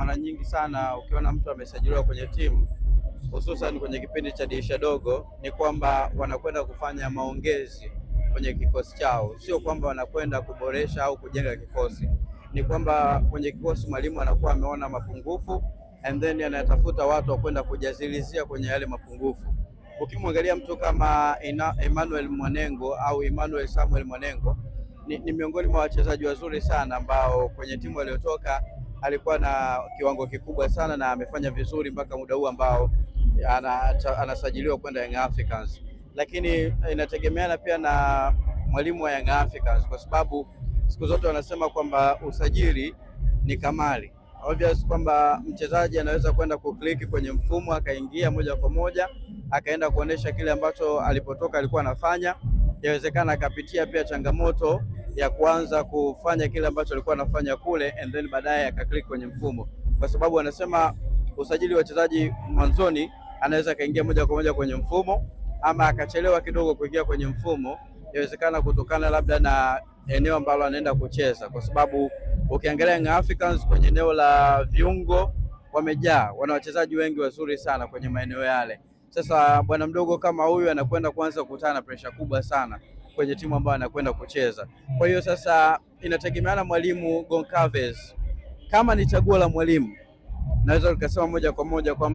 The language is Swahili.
mara nyingi sana ukiona mtu amesajiliwa kwenye timu hususan kwenye kipindi cha dirisha dogo, ni kwamba wanakwenda kufanya maongezi kwenye kikosi chao, sio kwamba wanakwenda kuboresha au kujenga kikosi. Ni kwamba kwenye kikosi mwalimu anakuwa ameona mapungufu and then anatafuta watu wa kwenda kujazilizia kwenye yale mapungufu. Ukimwangalia mtu kama Emmanuel Mwanengo au Emmanuel Samuel Mwanengo ni miongoni mwa wachezaji wazuri sana ambao kwenye timu aliyotoka alikuwa na kiwango kikubwa sana na amefanya vizuri mpaka muda huu ambao anasajiliwa kwenda Young Africans, lakini inategemeana pia na mwalimu wa Young Africans, kwa sababu siku zote wanasema kwamba usajili ni kamari. Obvious kwamba mchezaji anaweza kwenda kukliki kwenye mfumo akaingia moja kwa moja akaenda kuonesha kile ambacho alipotoka alikuwa anafanya. Yawezekana akapitia pia changamoto ya kuanza kufanya kile ambacho alikuwa anafanya kule and then baadaye akakliki kwenye mfumo, kwa sababu wanasema usajili wa wachezaji mwanzoni anaweza kaingia moja kwa moja kwenye mfumo ama akachelewa kidogo kuingia kwenye mfumo. Yawezekana kutokana labda na eneo ambalo anaenda kucheza, kwa sababu ukiangalia Young Africans kwenye eneo la viungo wamejaa, wana wachezaji wengi wazuri sana kwenye maeneo yale. Sasa bwana mdogo kama huyu anakwenda kuanza kukutana na pressure kubwa sana kwenye timu ambayo anakwenda kucheza. Kwa hiyo sasa inategemeana mwalimu Goncalves, kama ni chaguo la mwalimu naweza nikasema moja kwa moja kwa